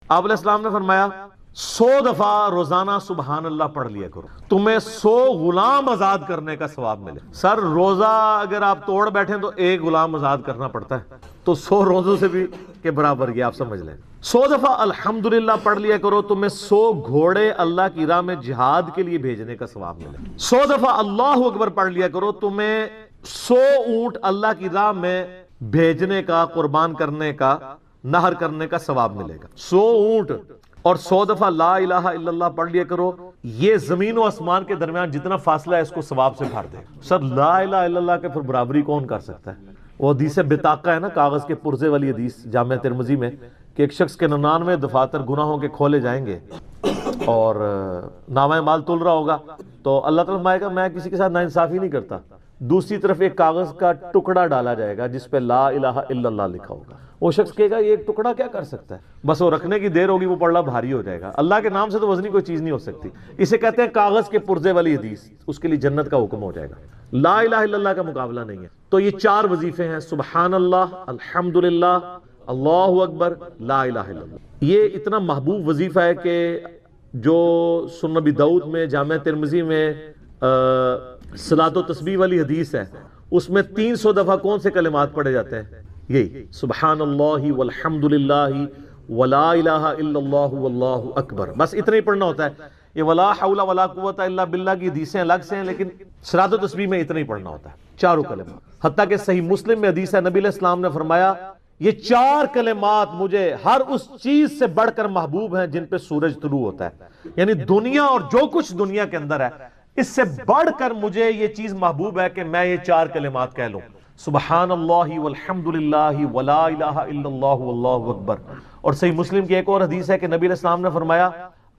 آپ علیہ السلام نے فرمایا 100 دفعہ روزانہ سبحان اللہ پڑھ لیا کرو، تمہیں 100 غلام آزاد کرنے کا ثواب ملے۔ سر روزہ اگر آپ توڑ بیٹھیں تو ایک غلام آزاد کرنا پڑتا ہے، تو 100 روزوں سے بھی کے برابر یہ آپ سمجھ لیں۔ 100 دفعہ الحمدللہ پڑھ لیا کرو، تمہیں 100 گھوڑے اللہ کی راہ میں جہاد کے لیے بھیجنے کا ثواب ملے۔ 100 دفعہ اللہ اکبر پڑھ لیا کرو، تمہیں 100 اونٹ اللہ کی راہ میں بھیجنے کا، قربان کرنے کا، نہر کرنے کا ثواب ملے گا۔ 100 اونٹ اور 100 دفعہ لا الہ الا اللہ پڑھ لیا کرو، یہ زمین و آسمان کے درمیان جتنا فاصلہ ہے اس کو ثواب سے بھر دے۔ سر لا الہ الا اللہ کے پھر برابری کون کر سکتا ہے؟ وہ حدیث بطاقہ ہے نا، کاغذ کے پرزے والی حدیث جامع ترمذی میں، کہ ایک شخص کے 99 دفاتر گناہوں کے کھولے جائیں گے اور نامہ مال تل رہا ہوگا، تو اللہ تعالیٰ فرمائے گا میں کسی کے ساتھ ناانصافی نہیں کرتا۔ دوسری طرف ایک کاغذ کا ٹکڑا ڈالا جائے گا جس پہ لا الہ الا اللہ لکھا ہوگا۔ وہ شخص کہے گا یہ ایک ٹکڑا کیا کر سکتا ہے، بس وہ رکھنے کی دیر ہوگی، وہ پڑھنا بھاری ہو جائے گا۔ اللہ کے نام سے تو وزنی کوئی چیز نہیں ہو سکتی، اسے کہتے ہیں کاغذ کے پرزے والی حدیث، اس کے لیے جنت کا حکم ہو جائے گا۔ لا الہ الا اللہ کا مقابلہ نہیں ہے۔ تو یہ 4 وظیفے ہیں، سبحان اللہ، الحمدللہ، اللہ اکبر، لا الہ الا اللہ۔ یہ اتنا محبوب وظیفہ ہے کہ جو سنن نبی داؤد میں، جامع ترمذی میں صلاۃ و تسبیح والی حدیث ہے، اس میں 300 دفعہ کون سے کلمات پڑھے جاتے ہیں؟ یہی سبحان اللہ والحمدللہ ولا الہ الا اللہ واللہ اکبر، بس اتنا ہی پڑھنا ہوتا ہے۔ یہ ولا حول ولا قوت الا باللہ کی حدیثیں الگ سے ہیں، لیکن صلاۃ و تسبیح میں اتنا ہی پڑھنا ہوتا ہے، چاروں کلمات۔ حتیٰ کہ صحیح مسلم میں حدیث ہے، نبی علیہ السلام نے فرمایا یہ 4 کلمات مجھے ہر اس چیز سے بڑھ کر محبوب ہیں جن پہ سورج طلوع ہوتا ہے، یعنی دنیا اور جو کچھ دنیا کے اندر ہے اس سے بڑھ کر مجھے یہ چیز محبوب ہے کہ میں یہ 4 کلمات کہہ لوں، سبحان اللہ والحمدللہ ولا الہ الا اللہ واللہ اکبر۔ اور صحیح مسلم کی ایک اور حدیث ہے کہ نبی علیہ السلام نے فرمایا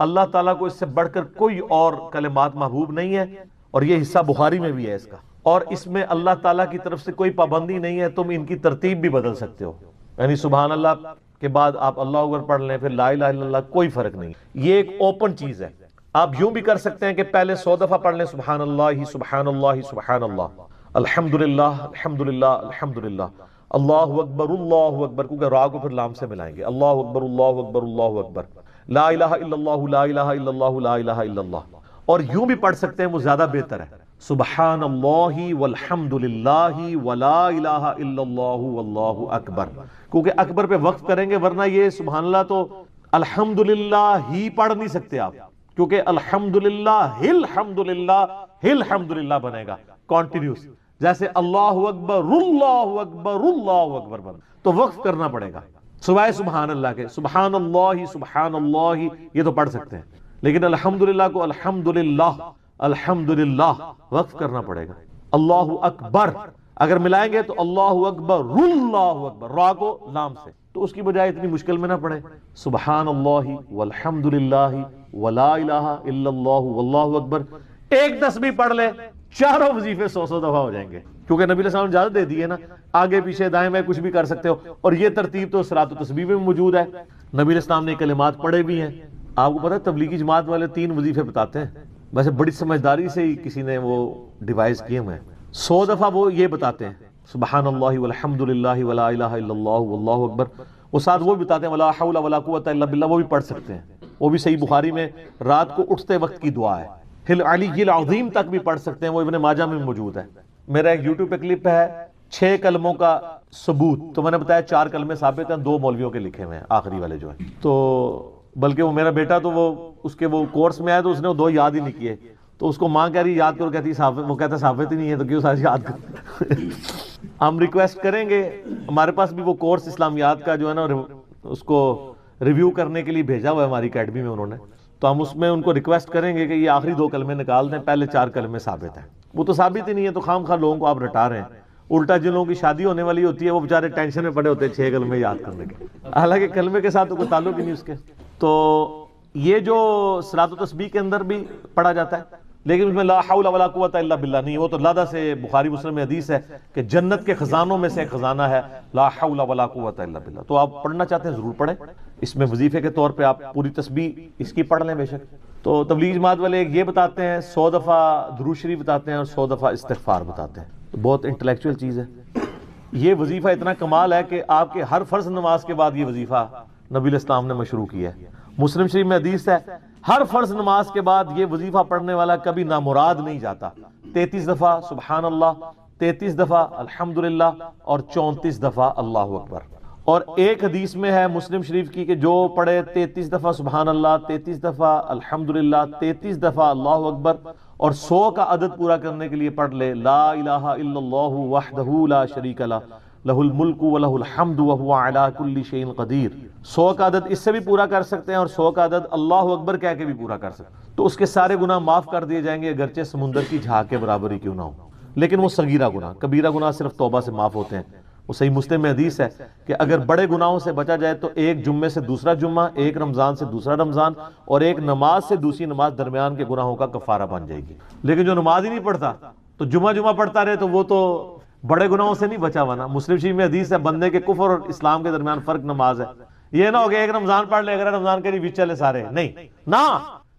اللہ تعالیٰ کو اس سے بڑھ کر کوئی اور کلمات محبوب نہیں ہے، اور یہ حصہ بخاری میں بھی ہے اس کا، اور اس میں اللہ تعالیٰ کی طرف سے کوئی پابندی نہیں ہے، تم ان کی ترتیب بھی بدل سکتے ہو، یعنی سبحان اللہ کے بعد آپ اللہ اکبر پڑھ لیں، پھر لا الہ الا اللہ، کوئی فرق نہیں۔ یہ ایک اوپن چیز ہے، آپ یوں بھی کر سکتے ہیں کہ پہلے 100 دفعہ پڑھ لیں سبحان اللہ سبحان اللہ سبحان اللہ، الحمدللہ الحمدللہ الحمدللہ، اللہ اکبر، کیونکہ را کو پھر لام سے ملائیں گے، اللہ اکبر اللہ اکبر اللہ اکبر، لا الہ الا اللہ لا الہ الا اللہ لا الہ الا اللہ۔ اور یوں بھی پڑھ سکتے ہیں، وہ زیادہ بہتر ہے، سبحان اللہ والحمدللہ ولا الہ الا اللہ واللہ اکبر، کیونکہ اکبر پہ وقف کریں گے، ورنہ یہ سبحان اللہ تو الحمدللہ ہی پڑھ نہیں سکتے آپ، کیونکہ الحمدللہ الحمدللہ بنے گا کانٹینیوس، جیسے اللہ اکبر اللہ اکبر اللہ اکبر بنے، تو وقف کرنا پڑے گا سوائے سبحان اللہ کے۔ سبحان اللہ یہ تو پڑھ سکتے ہیں، لیکن الحمدللہ کو الحمدللہ الحمدللہ وقف کرنا پڑے گا۔ اللہ اکبر اگر ملائیں گے تو اللہ اکبر، را کو لام سے، تو اس کی بجائے اتنی مشکل میں نہ پڑھیں، سبحان اللہ والحمدللہ ولا الہ الا اللہ واللہ اکبر، ایک تسبیح پڑھ لے، 4 وظیفے 100 دفعہ ہو جائیں گے، کیونکہ نبی علیہ السلام نے اجازت دے دی ہے نا، آگے پیچھے دائیں بائیں کچھ بھی کر سکتے ہو، اور یہ ترتیب تو صلاۃ و تسبیح میں موجود ہے، نبی علیہ السلام نے کلمات پڑھے بھی ہیں۔ آپ کو پتہ ہے تبلیغی جماعت والے 3 وظیفے بتاتے ہیں، ویسے بڑی سمجھداری سے ہی کسی نے وہ ڈیوائز کیے ہوئے ہیں۔ 100 دفعہ وہ یہ بتاتے ہیں سبحان اللہ والحمدللہ ولا الہ الا اللہ واللہ اکبر، وہ ساتھ وہ بھی بتاتے ہیں ولا حول ولا قوت الا باللہ، وہ بھی پڑھ سکتے ہیں، وہ بھی صحیح بخاری میں رات کو اٹھتے وقت کی دعا ہے، ہل علی العظیم تک بھی پڑھ سکتے ہیں، وہ ابن ماجہ میں موجود ہے۔ میرا ایک یوٹیوب پہ کلپ ہے 6 کلموں کا ثبوت، تو میں نے بتایا 4 کلمے ثابت ہیں، 2 مولویوں کے لکھے ہوئے ہیں آخری والے جو ہیں، تو بلکہ وہ میرا بیٹا تو وہ اس کے وہ کورس میں آیا تو اس نے وہ 2 یاد ہی نہیں کیے، تو اس کو ماں کہہ رہی یاد کرو، کہتی ثابت، وہ کہتا ثابت ہی نہیں ہے تو کیوں ساری یاد کرو۔ ہم ریکویسٹ کریں گے، ہمارے پاس بھی وہ کورس اسلامیات کا جو ہے نا اس کو ریویو کرنے کے لیے بھیجا ہوا ہے ہماری اکیڈمی میں انہوں نے، تو ہم اس میں ان کو ریکویسٹ کریں گے کہ یہ آخری 2 کلمے نکال دیں، پہلے 4 کلمے ثابت ہیں، وہ تو ثابت ہی نہیں ہے، تو خام خواہ لوگوں کو آپ رٹا رہے ہیں، الٹا جن لوگوں کی شادی ہونے والی ہوتی ہے وہ بیچارے ٹینشن میں پڑے ہوتے ہیں 6 کلمے یاد کرنے کے، حالانکہ کلمے کے ساتھ تو کوئی تعلق ہی نہیں اس کے۔ تو یہ جو صلاۃ و تسبیح کے اندر بھی پڑھا جاتا ہے، لیکن اس میں لا حول ولا قوت الا باللہ نہیں، وہ تو لادہ سے بخاری مسلم میں حدیث ہے کہ جنت کے خزانوں میں سے ایک خزانہ ہے لا حول ولا قوت الا باللہ، تو آپ پڑھنا چاہتے ہیں ضرور پڑھیں، اس میں وظیفے کے طور پہ آپ پوری تسبیح اس کی پڑھ لیں بے شک۔ تو تبلیغ جماعت والے ایک یہ بتاتے ہیں 100 دفعہ درود شریف بتاتے ہیں اور 100 دفعہ استغفار بتاتے ہیں، تو بہت انٹلیکچوئل چیز ہے۔ یہ وظیفہ اتنا کمال ہے کہ آپ کے ہر فرض نماز کے بعد یہ وظیفہ نبی علیہ السلام نے مشروع کیا ہے. مسلم شریف میں حدیث ہے ہر فرض نماز کے بعد یہ وظیفہ پڑھنے والا کبھی نامراد نہیں جاتا. 33 دفعہ سبحان اللہ، 33 دفعہ الحمدللہ اور 34 دفعہ اللہ اکبر. اور ایک حدیث میں ہے مسلم شریف کی کہ جو پڑھے 33 دفعہ سبحان اللہ، 33 دفعہ الحمدللہ، 33 دفعہ اللہ اکبر اور 100 کا عدد پورا کرنے کے لیے پڑھ لے لا الہ الا اللہ وحدہ لا شریک لہ لہ الملک ولہ الحمد وہو علی کل شیء قدیر. 100 کا عدد اس سے بھی پورا کر سکتے ہیں اور 100 کا عدد اللہ اکبر کہہ کے بھی پورا کر سکتے ہیں تو اس کے سارے گناہ معاف کر دیے جائیں گے، اگرچہ سمندر کی جھاگ کے برابر ہی کیوں نہ ہو. لیکن وہ صغیرہ گناہ، کبیرہ گناہ صرف توبہ سے معاف ہوتے ہیں. وہ صحیح مسلم میں حدیث ہے کہ اگر بڑے گناہوں سے بچا جائے تو ایک جمعے سے دوسرا جمعہ، ایک رمضان سے دوسرا رمضان اور ایک نماز سے دوسری نماز درمیان کے گناہوں کا کفارہ بن جائے گی. لیکن جو نماز ہی نہیں پڑھتا تو جمعہ پڑھتا رہے تو وہ تو بڑے گناہوں سے نہیں بچا ہوا نا. مسلم شریف میں حدیث ہے بندے کے کفر اور اسلام کے درمیان فرق نماز ہے. یہ نہ ہوگا ایک رمضان پڑھ لے اگر رمضان کے بیچ چلے سارے، نہیں نا،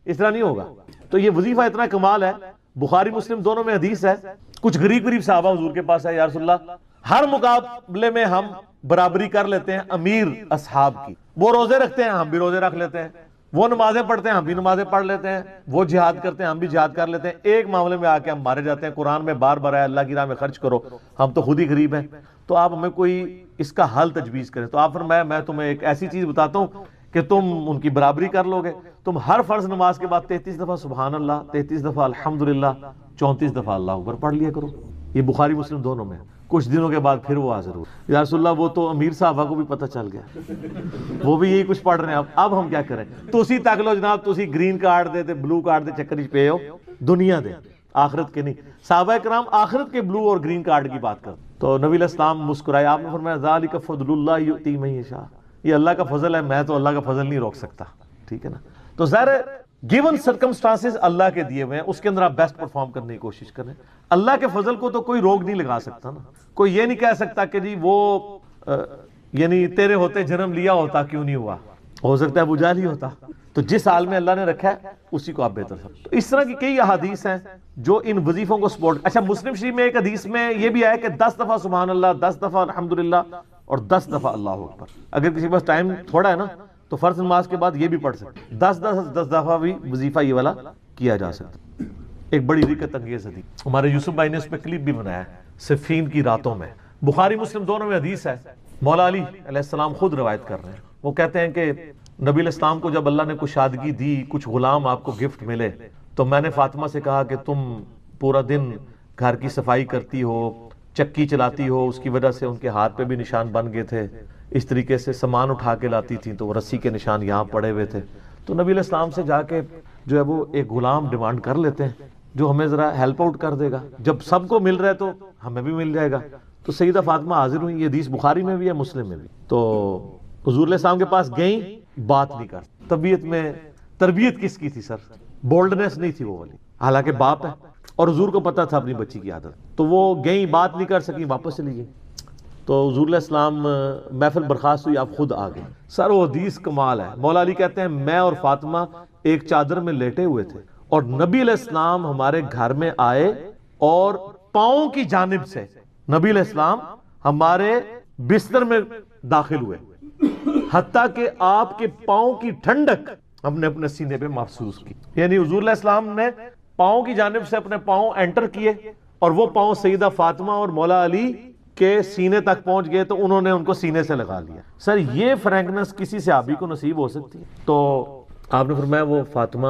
اس طرح نہیں ہوگا. تو یہ وظیفہ اتنا کمال ہے. بخاری مسلم دونوں میں حدیث ہے کچھ غریب صحابہ حضور کے پاس ہے، یا رسول اللہ ہر مقابلے میں ہم برابری کر لیتے ہیں امیر اصحاب کی. وہ روزے رکھتے ہیں ہم بھی روزے رکھ لیتے ہیں، وہ نمازیں پڑھتے ہیں ہم بھی نمازیں پڑھ لیتے ہیں، وہ جہاد کرتے ہیں ہم بھی جہاد کر لیتے ہیں. ایک معاملے میں آ کے ہم مارے جاتے ہیں. قرآن میں بار بار ہے اللہ کی راہ میں خرچ کرو، ہم تو خود ہی غریب ہیں. تو آپ ہمیں کوئی اس کا حل تجویز کریں. تو آپ فرمایا میں تمہیں ایک ایسی چیز بتاتا ہوں کہ تم ان کی برابری کر لو گے. تم ہر فرض نماز کے بعد 33 دفعہ سبحان اللہ، 33 دفعہ الحمدللہ، 34 دفعہ اللہ اکبر پڑھ لیا کرو. یہ بخاری مسلم دونوں میں. کچھ دنوں کے بعد پھر وہ حاضر ہوئے، یا رسول اللہ وہ تو امیر صحابہ کو بھی پتہ چل گیا، وہ بھی یہی کچھ پڑھ رہے ہیں. اب ہم کیا کریں؟ تسی تک لو جناب، تسی گرین کارڈ دے تے بلو کارڈ دے چکر پہ ہو، دنیا دے آخرت کے نہیں. صحابہ کرام آخرت کے بلو اور گرین کارڈ کی بات کر. تو نبی علیہ السلام مسکرائے، آپ نے فرمایا ذالک فضل اللہ یؤتی من یشاء، یہ اللہ کا فضل ہے، میں تو اللہ کا فضل نہیں روک سکتا. ٹھیک ہے نا. تو ظاہر گیون سرکمسٹانسز اللہ کے دیے ہوئے ہیں، اس کے اندر آپ بیسٹ پرفارم کرنے کی کوشش کریں. اللہ کے فضل کو تو کوئی روک نہیں لگا سکتا نا. کوئی یہ نہیں کہہ سکتا کہ جی وہ یعنی تیرے ہوتے جنم لیا ہوتا کیوں نہیں ہوا، ہو سکتا ہے ابو جہل ہی ہوتا. تو جس حال میں اللہ نے رکھا ہے اسی کو آپ بہتر سمجھیں. تو اس طرح کی کئی احادیث ہیں جو ان وظیفوں کو سپورٹ. اچھا مسلم شریف میں ایک حدیث میں یہ بھی آیا کہ 10 دفعہ سبحان اللہ، 10 دفعہ الحمدللہ اور 10 دفعہ اللہ اکبر. اگر کسی کے پاس ٹائم تھوڑا ہے نا تو فرض نماز کے بعد یہ بھی پڑھ سکتے. 10 دفعہ بھی وظیفہ یہ والا کیا جا سکتا. ایک بڑی رکت انگیز حدیث ہمارے یوسف بھائی نے اس پہ کلپ بھی بنایا ہے، صفین کی راتوں میں. بخاری مسلم دونوں میں حدیث ہے. مولا علی علیہ السلام خود روایت کر رہے ہیں. وہ کہتے ہیں کہ نبی علیہ السلام کو جب اللہ نے کشادگی دی، کچھ غلام آپ کو گفٹ ملے، تو میں نے فاطمہ سے کہا کہ تم پورا دن گھر کی صفائی کرتی ہو، چکی چلاتی ہو، اس کی وجہ سے ان کے ہاتھ پہ بھی نشان بن گئے تھے. اس طریقے سے سامان اٹھا کے لاتی تھیں تو وہ رسی کے نشان یہاں پڑے ہوئے تھے. تو نبی علیہ السلام سے جا کے جو ہے وہ ایک غلام ڈیمانڈ کر لیتے ہیں جو ہمیں ذرا ہیلپ آؤٹ کر دے گا. جب سب کو مل رہا ہے تو ہمیں بھی مل جائے گا. تو سیدہ فاطمہ حاضر ہوئی. یہ حدیث بخاری میں بھی ہے مسلم میں بھی. تو حضور علیہ السلام کے پاس گئیں، بات نہیں کر. طبیعت میں تربیت کس کی تھی سر؟ بولڈنس نہیں تھی وہ والی، حالانکہ باپ ہے اور حضور کو پتا تھا اپنی بچی کی عادت. تو وہ گئیں، بات نہیں کر سکی، واپس چلی گئی. تو حضور علیہ السلام محفل برخاست ہوئی، آپ خود آ گئے. سر وہ حدیث کمال ہے. مولا علی کہتے ہیں میں اور فاطمہ ایک چادر میں لیٹے ہوئے تھے اور نبی علیہ السلام ہمارے گھر میں آئے اور پاؤں کی جانب سے نبی علیہ السلام ہمارے بستر میں داخل ہوئے، حتیٰ کہ آپ کے پاؤں کی ٹھنڈک ہم نے اپنے سینے پہ محسوس کی. یعنی حضور علیہ السلام نے پاؤں کی جانب سے اپنے پاؤں انٹر کیے اور وہ پاؤں سیدہ فاطمہ اور مولا علی کے سینے تک پہنچ گئے تو انہوں نے ان کو سینے سے لگا لیا. سر یہ فرینکنس کسی صحابی کو نصیب ہو سکتی ہے؟ تو آپ نے فرمایا وہ فاطمہ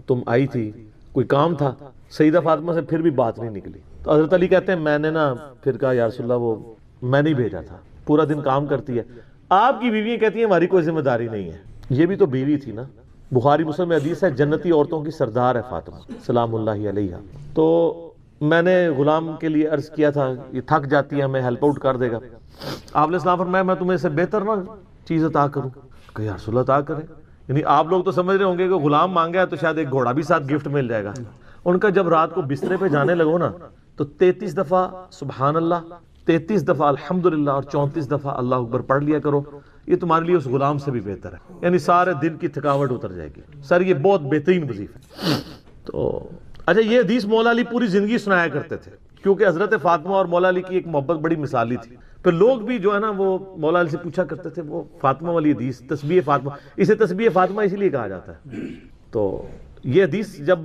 تم آئی تھی، کوئی کام تھا؟ سیدہ فاطمہ سے پھر بھی بات نہیں نکلی. تو حضرت علی کہتے ہیں میں نے نا پھر کہا یا رسول اللہ وہ میں نہیں بھیجا تھا، پورا دن کام کرتی ہے. آپ کی بیویاں کہتی ہیں ہماری کوئی ذمہ داری نہیں ہے. یہ بھی تو بیوی تھی نا. بخاری مسلم میں حدیث ہے جنتی عورتوں کی سردار ہے فاطمہ سلام اللہ علیہا. تو میں نے غلام کے لیے عرض کیا تھا یہ تھک جاتی ہے ہمیں ہیلپ آؤٹ کر دے گا. آپ علیہ السلام فرمایا میں تمہیں سے بہتر نہ چیز عطا کروں؟ کہ یا رسول اللہ عطا کریں. یعنی آپ لوگ تو سمجھ رہے ہوں گے کہ غلام مانگا ہے تو شاید ایک گھوڑا بھی ساتھ گفٹ مل جائے گا. ان کا جب رات کو بسترے پہ جانے لگو نا تو 33 دفعہ سبحان اللہ، 33 دفعہ الحمدللہ اور 34 دفعہ اللہ اکبر پڑھ لیا کرو. یہ تمہارے لیے اس غلام سے بھی بہتر ہے. یعنی سارے دن کی تھکاوٹ اتر جائے گی. سر یہ بہت بہترین وظیفہ ہے. تو اچھا یہ حدیث مولا علی پوری زندگی سنایا کرتے تھے کیونکہ حضرت فاطمہ اور مولا علی کی ایک محبت بڑی مثالی تھی. پھر لوگ بھی جو ہے نا وہ مولا علی سے پوچھا کرتے تھے وہ فاطمہ والی حدیث تسبیح فاطمہ، اسے تسبیح فاطمہ اسی لیے کہا جاتا ہے. تو یہ حدیث جب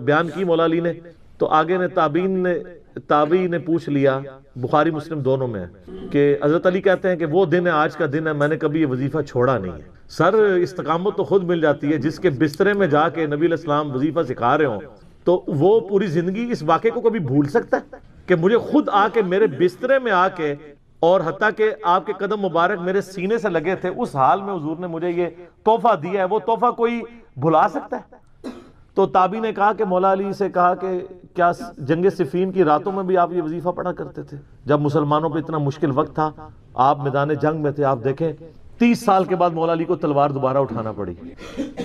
بیان کی مولا علی نے تو آگے نے تابعین نے پوچھ لیا، بخاری مسلم دونوں میں ہے، کہ حضرت علی کہتے ہیں کہ وہ دن ہے، آج کا دن ہے، میں نے کبھی یہ وظیفہ چھوڑا نہیں ہے. سر استقامت تو خود مل جاتی ہے، جس کے بسترے میں جا کے نبی علیہ السلام وظیفہ سکھا رہے ہوں تو وہ پوری زندگی اس واقعے کو کبھی بھول سکتا ہے کہ مجھے خود آ کے میرے بسترے میں آ کے، اور حتیٰ کہ آپ کے قدم مبارک میرے سینے سے لگے تھے، اس حال میں حضور نے مجھے یہ تحفہ دیا ہے، وہ تحفہ کوئی بھلا سکتا ہے؟ تو تابعی نے کہا کہ مولا علی سے کہا کہ کیا جنگ صفین کی راتوں میں بھی آپ یہ وظیفہ پڑھا کرتے تھے جب مسلمانوں پہ اتنا مشکل وقت تھا، آپ میدان جنگ میں تھے؟ آپ دیکھیں 30 سال کے بعد مولا علی کو تلوار دوبارہ اٹھانا پڑی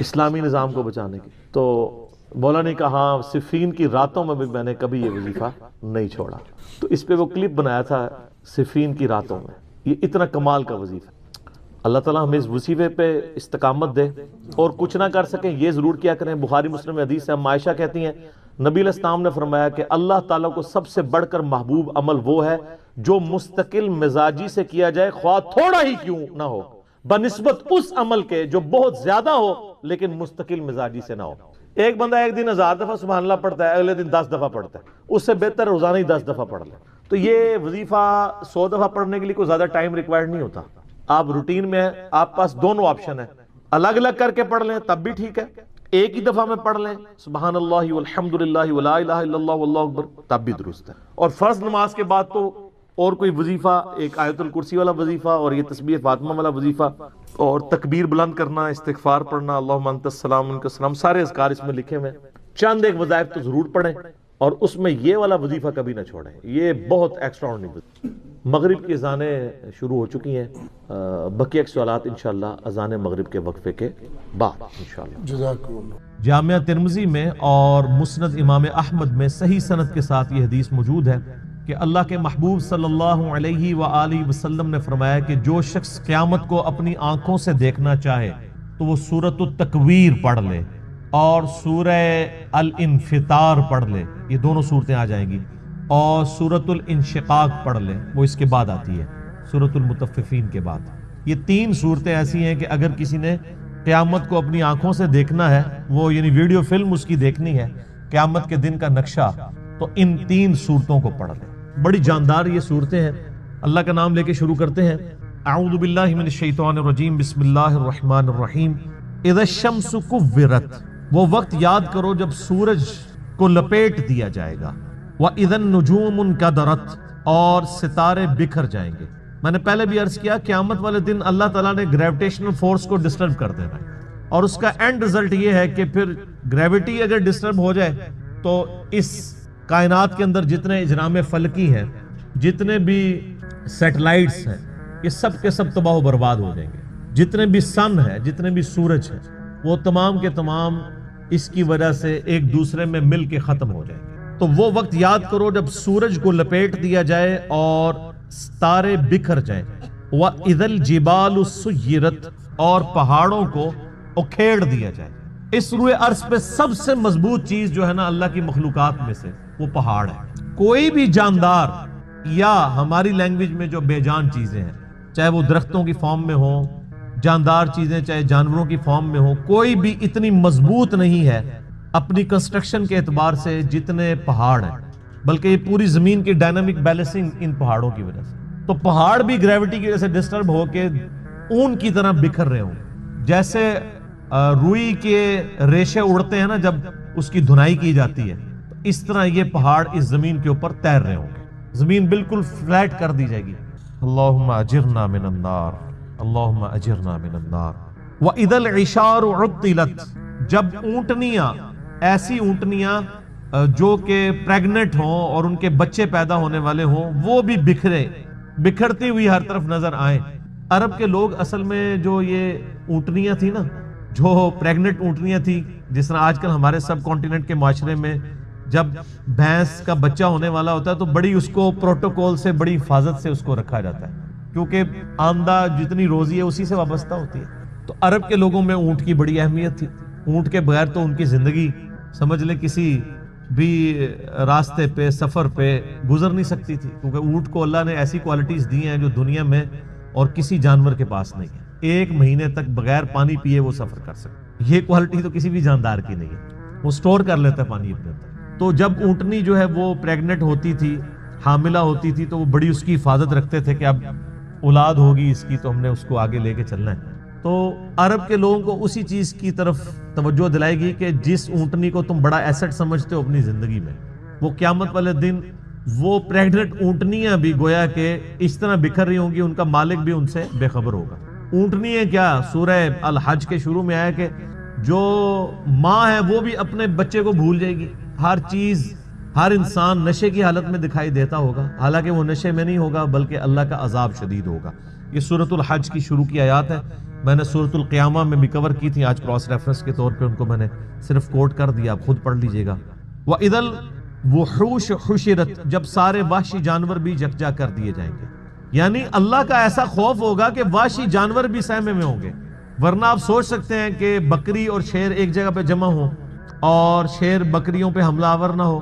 اسلامی نظام کو بچانے کی. تو مولا نے کہا ہاں صفین کی راتوں میں بھی میں نے کبھی یہ وظیفہ نہیں چھوڑا. تو اس پہ وہ کلپ بنایا تھا صفین کی راتوں میں. یہ اتنا کمال کا وظیفہ. اللہ تعالیٰ ہمیں اس وظیفے پہ استقامت دے اور کچھ نہ کر سکیں یہ ضرور کیا کریں. بخاری مسلم میں حدیث ہے، عائشہ کہتی ہیں نبی علیہ السلام نے فرمایا کہ اللہ تعالیٰ کو سب سے بڑھ کر محبوب عمل وہ ہے جو مستقل مزاجی سے کیا جائے، خواہ تھوڑا ہی کیوں نہ ہو، بنسبت اس عمل کے جو بہت زیادہ ہو لیکن مستقل مزاجی سے نہ ہو. ایک بندہ ایک دن 1000 دفعہ سبحان اللہ پڑھتا ہے، اگلے دن 10 دفعہ پڑھتا ہے، اس سے بہتر روزانہ ہی 10 دفعہ پڑھ لے. تو یہ وظیفہ 100 دفعہ پڑھنے کے لیے کوئی زیادہ ٹائم ریکوائرڈ نہیں ہوتا. آپ روٹین میں ہیں، آپ پاس دونوں آپشن ہیں، الگ الگ کر کے پڑھ لیں تب بھی ٹھیک ہے، ایک ہی دفعہ میں پڑھ لیں سبحان اللہ والحمدللہ ولا الہ الا اللہ واللہ اکبر تب بھی درست ہے. اور فرض نماز کے بعد تو اور کوئی وظیفہ، ایک آیت الکرسی والا وظیفہ اور یہ تسبیح فاطمہ والا وظیفہ اور تکبیر بلند کرنا، استغفار پڑھنا، اللہم انت السلام منک السلام، سارے اذکار اس میں لکھے ہوئے ہیں. چند ایک وظائف تو ضرور پڑھیں اور اس میں یہ والا وظیفہ کبھی نہ چھوڑیں، یہ بہت ایکسٹرا آرڈنری. مغرب کی اذانیں شروع ہو چکی ہیں، بقیہ سوالات انشاءاللہ اذان مغرب کے وقفے کے بعد انشاءاللہ. جزاکم اللہ. جامعہ ترمذی میں اور مسند امام احمد میں صحیح سند کے ساتھ یہ حدیث موجود ہے کہ اللہ کے محبوب صلی اللہ علیہ وآلہ وسلم نے فرمایا کہ جو شخص قیامت کو اپنی آنکھوں سے دیکھنا چاہے تو وہ سورۃ التکویر پڑھ لے اور سورہ الانفطار پڑھ لے، یہ دونوں صورتیں آ جائیں گی، اور سورۃ الانشقاق پڑھ لے، وہ اس کے بعد آتی ہے سورۃ المطففین کے بعد. یہ 3 صورتیں ایسی ہیں کہ اگر کسی نے قیامت کو اپنی آنکھوں سے دیکھنا ہے، وہ یعنی ویڈیو فلم اس کی دیکھنی ہے قیامت کے دن کا نقشہ، تو ان 3 صورتوں کو پڑھ لے. بڑی جاندار یہ صورتیں ہیں. اللہ کا نام لے کے شروع کرتے ہیں. اعوذ باللہ من الشیطان الرجیم، بسم اللہ الرحمن الرحیم. اذا الشمس کورت، وہ وقت یاد کرو جب سورج کو لپیٹ دیا جائے گا. وَإِذَا النُّجُومُ انْكَدَرَتْ، اور ستارے بکھر جائیں گے. میں نے پہلے بھی عرض کیا قیامت والے دن اللہ تعالیٰ نے گریویٹیشنل فورس کو ڈسٹرب کر دینا ہے، اور اس کا اینڈ رزلٹ یہ ہے کہ پھر گریویٹی اگر ڈسٹرب ہو جائے تو اس کائنات کے اندر جتنے اجرام فلکی ہیں، جتنے بھی سیٹلائٹس ہیں، یہ سب کے سب تباہ و برباد ہو جائیں گے. جتنے بھی سن ہے، جتنے بھی سورج ہیں، وہ تمام کے تمام اس کی وجہ سے ایک دوسرے میں مل کے ختم ہو جائیں گے. تو وہ وقت یاد کرو جب سورج کو لپیٹ دیا جائے اور ستارے بکھر جائیں. وَإِذَا الْجِبَالُ سُيِّرَتْ، اور پہاڑوں کو اکھیڑ دیا جائے. اس روئے عرض پہ سب سے مضبوط چیز جو ہے نا اللہ کی مخلوقات میں سے، وہ پہاڑ ہے. کوئی بھی جاندار یا ہماری لینگویج میں جو بے جان چیزیں ہیں، چاہے وہ درختوں کی فارم میں ہوں، جاندار چیزیں چاہے جانوروں کی فارم میں ہوں، کوئی بھی اتنی مضبوط نہیں ہے اپنی کنسٹرکشن کے اعتبار سے جتنے پہاڑ ہیں. بلکہ یہ پوری زمین کی ڈائنامک بیلنسنگ ان پہاڑوں کی وجہ سے. تو پہاڑ بھی گریوٹی کی وجہ سے ڈسٹرب ہو کے اون کی طرح بکھر رہے ہوں. جیسے روئی کے ریشے اڑتے ہیں نا جب اس کی دھنائی کی جاتی ہے، اس طرح یہ پہاڑ اس زمین کے اوپر تیر رہے ہوں گے. زمین بالکل فلیٹ کر دی جائے گی. اللہم اجرنا من النار، اللہم اجرنا من النار. وَإِذَا الْعِشَارُ عُطِّلَتْ، جب اونٹنیاں، ایسی اونٹنیاں جو کہ پریگننٹ ہوں اور ان کے بچے پیدا ہونے والے ہوں، وہ بھی بکھرتی ہوئی ہر طرف نظر آئیں. عرب کے لوگ اصل میں جو یہ اونٹنیاں تھی نا، جو پریگننٹ اونٹنیاں تھی، جس طرح آج کل ہمارے سب کانٹیننٹ کے معاشرے میں جب بھینس کا بچہ ہونے والا ہوتا ہے تو بڑی اس کو پروٹوکول سے، بڑی حفاظت سے اس کو رکھا جاتا ہے، کیونکہ آمدہ جتنی روزی ہے اسی سے وابستہ ہوتی ہے. تو عرب کے لوگوں میں اونٹ کی بڑی اہمیت تھی. اونٹ کے بغیر تو ان کی زندگی سمجھ لیں کسی بھی راستے پہ سفر پہ گزر نہیں سکتی تھی، کیونکہ اونٹ کو اللہ نے ایسی کوالٹیز دی ہیں جو دنیا میں اور کسی جانور کے پاس نہیں ہے۔ 1 مہینے تک بغیر پانی پیے وہ سفر کر سکتے، یہ کوالٹی تو کسی بھی جاندار کی نہیں ہے، وہ سٹور کر لیتا ہے پانی اپنے اندر۔ تو جب اونٹنی جو ہے وہ پریگننٹ ہوتی تھی، حاملہ ہوتی تھی، تو وہ بڑی اس کی حفاظت رکھتے تھے کہ اب اولاد ہوگی اس کی تو ہم نے اس کو آگے لے کے چلنا ہے۔ تو عرب کے لوگوں کو اسی چیز کی طرف توجہ دلائے گی کہ جس اونٹنی کو تم بڑا ایسٹ سمجھتے ہو اپنی زندگی میں، وہ قیامت والے دن وہ پریگننٹ اونٹنیاں بھی گویا کہ اس طرح بکھر رہی ہوں گی، ان کا مالک بھی ان سے بے خبر ہوگا۔ اونٹنیاں کیا، سورہ الحج کے شروع میں آیا کہ جو ماں ہے وہ بھی اپنے بچے کو بھول جائے گی، ہر چیز، ہر انسان نشے کی حالت میں دکھائی دیتا ہوگا، حالانکہ وہ نشے میں نہیں ہوگا بلکہ اللہ کا عذاب شدید ہوگا۔ یہ سورۃ الحج کی شروع کی آیات ہے، میں نے سورۃ القیامہ میں بھی کور کی تھی، آج کراس ریفرنس کے طور پہ ان کو میں نے صرف کوٹ کر دیا، آپ خود پڑھ لیجئے گا۔ وَإِذَا الْوُحُوشُ حُشِرَتْ، جب سارے وحشی جانور بھی یکجا کر دیے جائیں گے، یعنی اللہ کا ایسا خوف ہوگا کہ وحشی جانور بھی سہمے میں ہوں گے۔ ورنہ آپ سوچ سکتے ہیں کہ بکری اور شیر ایک جگہ پہ جمع ہوں اور شیر بکریوں پہ حملہ آور نہ ہو،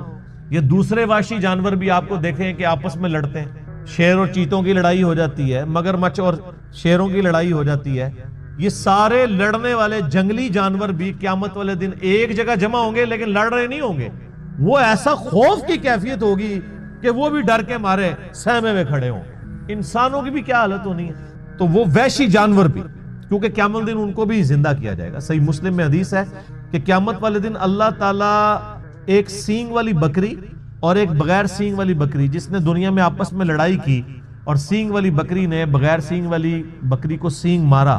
یہ دوسرے وحشی جانور بھی آپ کو دیکھیں کہ آپس میں لڑتے ہیں، شیر اور چیتوں کی لڑائی ہو جاتی ہے، مگرمچھ اور شیروں کی لڑائی ہو جاتی ہے، یہ سارے لڑنے والے جنگلی جانور بھی قیامت والے دن ایک جگہ جمع ہوں گے، لیکن لڑ رہے نہیں ہوں گے، وہ ایسا خوف کی کیفیت ہوگی کہ وہ بھی ڈر کے مارے سہمے میں کھڑے ہوں۔ انسانوں کی بھی کیا حالت ہونی ہے، تو وہ وحشی جانور بھی، کیونکہ قیامت دن ان کو بھی زندہ کیا جائے گا۔ صحیح مسلم میں حدیث ہے کہ قیامت والے دن اللہ تعالیٰ ایک سینگ والی بکری اور ایک بغیر سینگ والی بکری، جس نے دنیا میں آپس میں لڑائی کی اور سینگ والی بکری نے بغیر سینگ والی بکری کو سینگ مارا،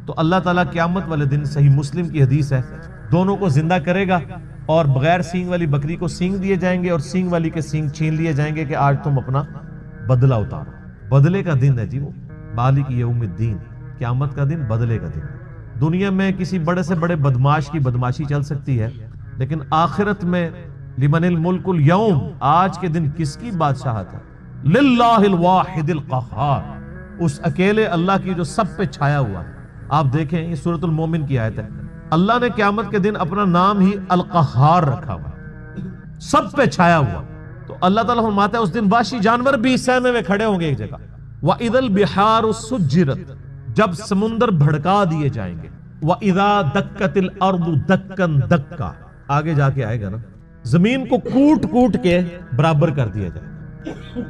تو اللہ تعالیٰ قیامت والے دن، صحیح مسلم کی حدیث ہے، دونوں کو زندہ کرے گا اور بغیر سینگ والی بکری کو سینگ دیے جائیں گے اور سینگ والی کے سینگ چھین لیے جائیں گے کہ آج تم اپنا بدلہ اتارو۔ بدلے کا دن ہے جی، وہ مالک یوم الدین، قیامت کا دن، بدلے کا دن۔ دنیا میں کسی بڑے سے بڑے بدماش کی بدماشی چل سکتی ہے، لیکن آخرت میں لمن الملک اليوم، آج کے دن کس کی بادشاہت ہے؟ للہ الواحد القہار، اس اکیلے اللہ کی جو سب پہ چھایا ہوا ہے۔ آپ دیکھیں یہ سورۃ المومن کی آیت ہے، اللہ نے قیامت کے دن اپنا نام ہی القہار رکھا ہوا ہے، سب پہ چھایا ہوا۔ تو اللہ تعالیٰ فرماتا ہے اس دن وحشی جانور بھی سہمے میں کھڑے ہوں گے ایک جگہ۔ وَإِذَا الْبِحَارُ سُجِّرَتْ، جب سمندر بھڑکا دیے جائیں گے۔ وَإِذَا دَكَّتِ الْأَرْضُ دَكًّا دَكًّا، آگے جا کے آئے گا نا، زمین کو کوٹ کوٹ کے برابر کر دیا جائے گا،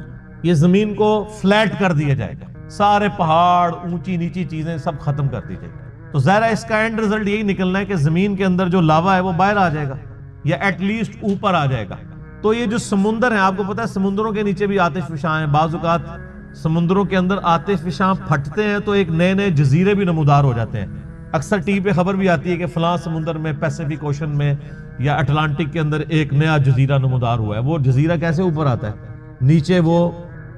یہ زمین کو فلیٹ کر دیا جائے گا، سارے پہاڑ، اونچی نیچی چیزیں سب ختم کر دی جائے گی۔ تو ظاہر ہے اس کا اینڈ رزلٹ یہی نکلنا ہے کہ زمین کے اندر جو لاوا ہے وہ باہر آ جائے گا یا ایٹ لیسٹ اوپر آ جائے گا۔ تو یہ جو سمندر ہیں، آپ کو پتا ہے سمندروں کے نیچے بھی آتش فشاں ہیں، بعض اوقات سمندروں کے اندر آتش فشاں پھٹتے ہیں تو ایک نئے نئے جزیرے بھی نمودار ہو جاتے ہیں۔ اکثر ٹی وی پہ خبر بھی آتی ہے کہ فلاں سمندر میں، پیسیفک اوشن میں یا اٹلانٹک کے اندر ایک نیا جزیرہ نمودار ہوا ہے۔ وہ جزیرہ کیسے اوپر آتا ہے؟ نیچے وہ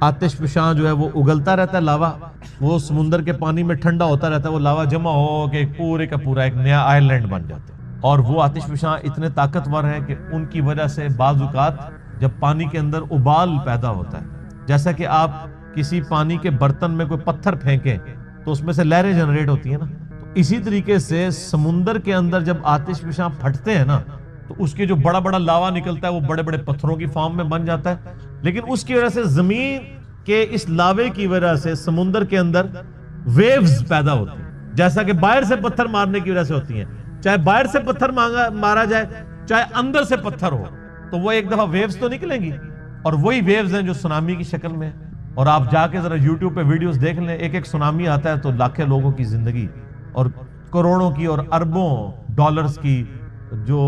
آتش فشاں جو ہے وہ اگلتا رہتا ہے، لاوا، وہ سمندر کے پانی میں ٹھنڈا ہوتا رہتا ہے، وہ لاوا جمع ہو کے پورے کا پورا ایک نیا آئی لینڈ بن جاتا ہے۔ اور وہ آتش فشاں اتنے طاقتور ہیں کہ ان کی وجہ سے بعض اوقات جب پانی کے اندر ابال پیدا ہوتا ہے، جیسا کہ آپ کسی پانی کے برتن میں کوئی پتھر پھینکیں تو اس میں سے لہریں جنریٹ ہوتی ہیں نا، تو اسی طریقے سے سمندر کے اندر جب آتش فشاں پھٹتے ہیں نا تو اس کے جو بڑا بڑا لاوا نکلتا ہے وہ بڑے بڑے پتھروں کی فارم میں بن جاتا ہے، لیکن اس کی وجہ سے زمین کے اس لاوے کی وجہ سے سمندر کے اندر ویوز پیدا ہوتی ہیں، جیسا کہ باہر سے پتھر مارنے کی وجہ سے ہوتی ہیں، چاہے باہر سے پتھر مارا جائے چاہے اندر سے پتھر ہو، تو وہ ایک دفعہ ویوز تو نکلیں گی، اور وہی ویوز ہیں جو سونامی کی شکل میں۔ اور آپ جا کے ذرا یوٹیوب پہ ویڈیوز دیکھ لیں، ایک ایک سونامی آتا ہے تو لاکھوں لوگوں کی زندگی اور کروڑوں کی اور اربوں ڈالرز کی جو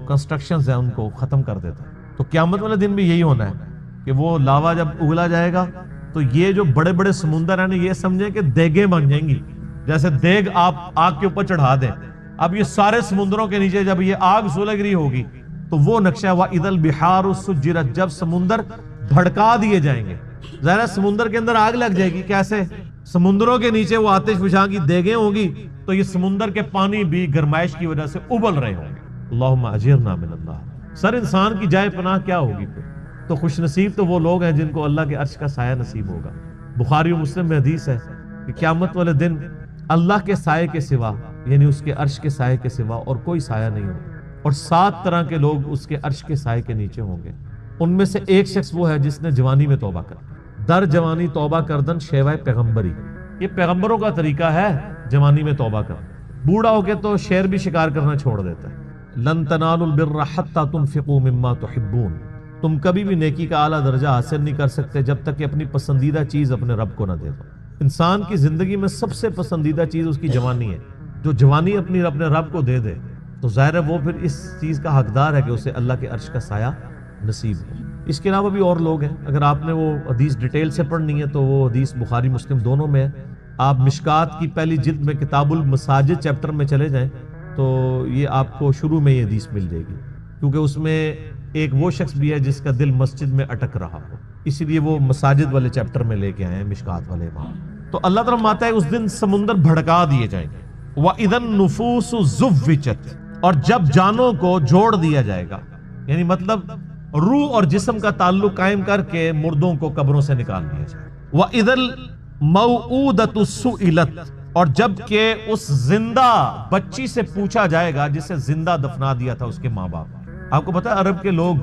کنسٹرکشنز ہیں ان کو ختم کر دیتا ہے۔ تو قیامت والے دن بھی یہی ہونا ہے کہ وہ لاوا جب اگلا جائے گا تو یہ جو بڑے بڑے سمندر ہیں یہ سمجھیں کہ دیگیں بن جائیں گی، جیسے دیگ آپ آگ کے اوپر چڑھا دیں۔ اب یہ سارے سمندروں کے نیچے جب یہ آگ سلگ رہی ہوگی تو وہ نقشہ وَإِذَا الْبِحَارُ سُجِّرَتْ، جب سمندر بھڑکا دیے جائیں گے۔ ظاہر سمندر کے اندر آگ لگ جائے گی، کیسے؟ سمندروں کے نیچے وہ آتش فشاں کی دیگیں ہوں گی تو یہ سمندر کے پانی بھی گرمائش کی وجہ سے ابل رہے ہوں گے۔ اللہم اجرنا من اللہ۔ سر انسان کی جائے پناہ کیا ہوگی پھر؟ تو خوش نصیب تو وہ لوگ ہیں جن کو اللہ کے عرش کا سایہ نصیب ہوگا۔ بخاری و مسلم میں حدیث ہے کہ قیامت والے دن اللہ کے سائے کے سوا، یعنی اس کے عرش کے سائے کے سوا اور کوئی سایہ نہیں ہوگا۔ اور 7 طرح کے لوگ اس کے عرش کے سائے کے نیچے ہوں گے. ان میں سے ایک شخص وہ ہے جس نے جوانی میں توبہ کر در جوانی توبہ کردن شیوائے پیغمبری. یہ پیغمبروں کا طریقہ ہے جوانی میں توبہ کر. بوڑھا ہو کے تو شیر بھی شکار کرنا چھوڑ دیتا ہے. لن تنالوا البر حتى تنفقوا مما تحبون. تم کبھی بھی نیکی کا اعلیٰ درجہ حاصل نہیں کر سکتے جب تک کہ اپنی پسندیدہ چیز اپنے رب کو نہ دے دو. انسان کی زندگی میں سب سے پسندیدہ چیز اس کی جوانی ہے. جو جوانی اپنے رب کو دے دے تو ظاہر ہے وہ پھر اس چیز کا حقدار ہے کہ اسے اللہ کے عرش کا سایہ نصیب ہو. اس کے علاوہ بھی اور لوگ ہیں. اگر آپ نے وہ حدیث ڈیٹیل سے پڑھنی ہے تو وہ حدیث بخاری مسلم دونوں میں ہے. آپ مشکات کی پہلی جلد میں کتاب المساجد چیپٹر میں چلے جائیں تو یہ آپ کو شروع میں یہ حدیث مل جائے گی, کیونکہ اس میں ایک وہ شخص بھی ہے جس کا دل مسجد میں اٹک رہا ہو, اسی لیے وہ مساجد والے چیپٹر میں لے کے آئے ہیں مشکات والے وہاں. تو اللہ تعالیٰ فرماتا ہے اس دن سمندر بھڑکا دیے جائیں گے. وَإِذَا النُّفُوسُ زُوِّجَتْ. اور جب جانوں کو جوڑ دیا جائے گا, یعنی مطلب روح اور جسم کا تعلق قائم کر کے مردوں کو قبروں سے نکال دیا جائے. وَإِذَا الْمَوْعُودَةُ سُئِلَتْ. اور جب کہ اس زندہ بچی سے پوچھا جائے گا جسے زندہ دفنا دیا تھا اس کے ماں باپ. آپ کو پتا ہے عرب کے لوگ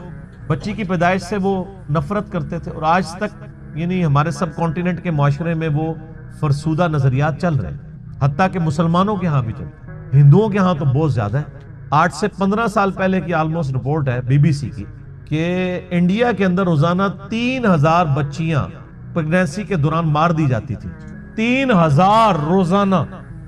بچی کی پیدائش سے وہ نفرت کرتے تھے, اور آج تک یعنی ہمارے سب کانٹیننٹ کے معاشرے میں وہ فرسودہ نظریات چل رہے ہیں, حتیٰ کہ مسلمانوں کے ہاں بھی چلتے ہیں, ہندوؤں کے ہاں تو بہت زیادہ ہے. 8 سے 15 سال پہلے کی آلموسٹ رپورٹ ہے BBC کی کہ انڈیا کے اندر روزانہ 3000 بچیاں پریگنینسی کے دوران مار دی جاتی تھی. 3000 روزانہ.